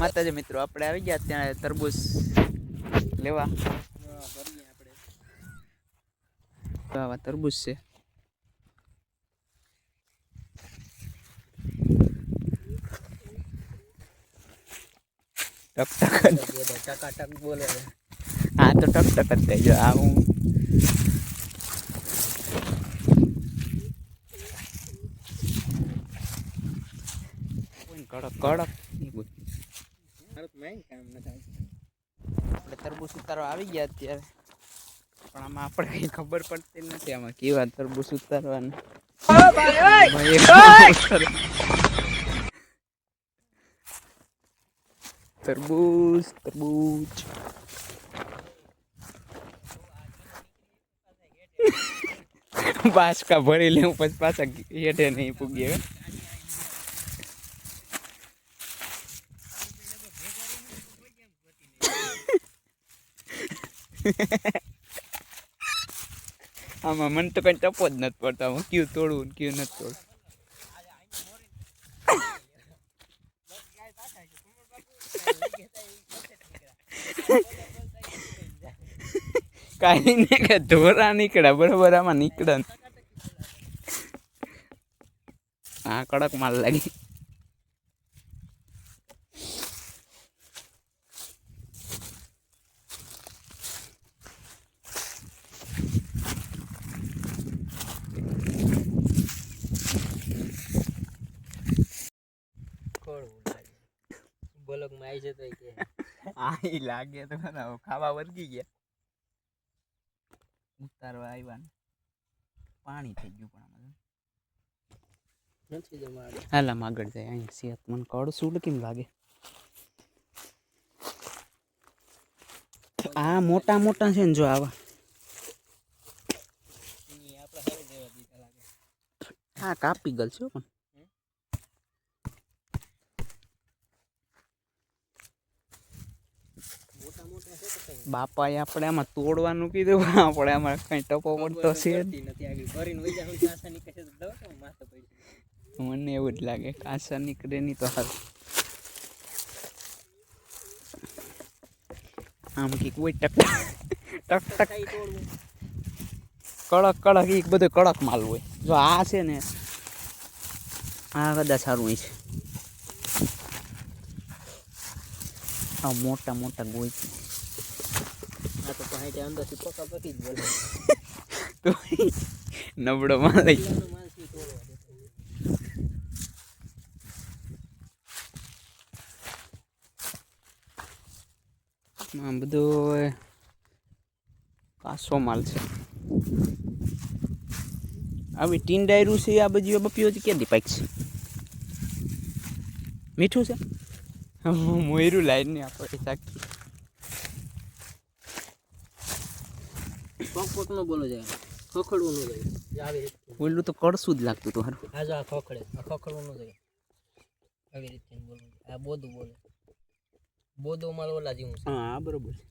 માતાજી મિત્રો, આપણે આવી ગયા ત્યાં તરબૂચ લેવા. આવા તરબૂચ છે. ટક બોલે. હા તો ટક જ થઈ ગયો. આ હું કડક આપણે તરબૂચ ઉતારવા આવી ગયા અત્યારે, પણ આમાં આપણે કઈ ખબર પડતી નથી આમાં કેવા તરબૂચ ઉતારવાના. તરબૂચ બાસકા ભરી લેવું પછી પાછા હેઠે નહીં પૂગીએ. આમાં મને તો કઈ ટપો જ નથી પડતો. હું કયું તોડવું ને કયું નથી તોડવું. કાંઈ નહીં કે ધોરા નીકળ્યા બરોબર, આમાં નીકળે. હા કડક માલ લાગી. બોલક માં આવી જતો કે આ લાગે તો ખરા. ખાવા વર્ગી ગયા, ઉતારવા આવ્યા ને પાણી થઈ ગયું. પણ આમાં નથી જમાડે. હાલા આગળ જાય. અહીં સેહત મને કડસું કેમ લાગે. આ મોટા મોટા છે ને જો આવા. હા કાપી ગલ છે પણ બાપાએ આપણે આમાં તોડવાનું કીધું, આપણે આમાં કઈ ટપો પડતો છે. મને એવું જ લાગે કાંસા નીકળે નહીં તો હાલ. આમ કે કોઈ ટક કડક એ બધું કડક માલ હોય. જો આ છે ને આ કદાચ સારું હોય છે. આ મોટા મોટા ગોઈ છે. આ તો પાણી અંદર થી પકા પકી જ બોલે. તો નબળો માલ લઈ. આ બધો કાસો માલ છે. આવી ટીન ડાયરું છે. આ બધી બપીઓ ક્યાંથી પાક છે. મીઠું છે. મોયરું લાઈન ને આપણે સાકી પક નો બોલો જાય. ખોખડવું ન જાય. આવે ઓલું તો કડસું જ લાગતું હતું. હારું આ જો આ ખોખડે. આ ખોખડવું ન જાય. આવી રીતે બોલો. આ બોધું બોલે. બોધો માલ ઓલા જેવું છે. હા બરોબર છે.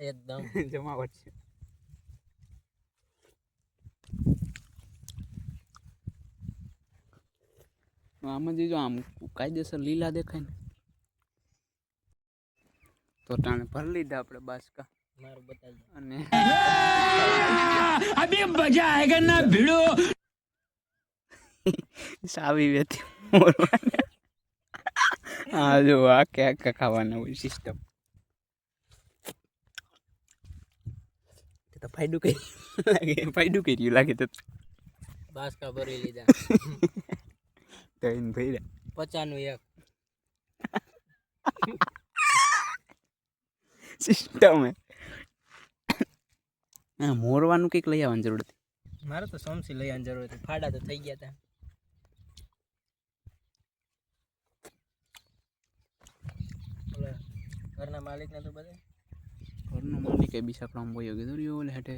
એકદમ જમાવટ છે. આમાં જો આમ કાયદેસર લીલા દેખાય ને તો ટાણે ભરી લીધા આપણે બાસકા. મારું બતાવી અને અભી મજા આયેગા ના ભીડો. સાવી વેતી હા જો આખે ખાવાના હોય સિસ્ટમ. તો ફાયદું કર્યું લાગે તો બાસકા ભરી લીધા. તો એને ભાઈ 50 નું એક સિસ્ટમ હે. હા મોરવાનું કંઈક લઈ આવવાની જરૂર હતી. મારે તો સમસી લઈ આવવાની જરૂર હતી. ફાડા તો થઈ ગયા હતા. ઘરના માલિક ને તો બધા ઘરનો માલિક એ બી સાકડામાં બોયો કીધું હેઠે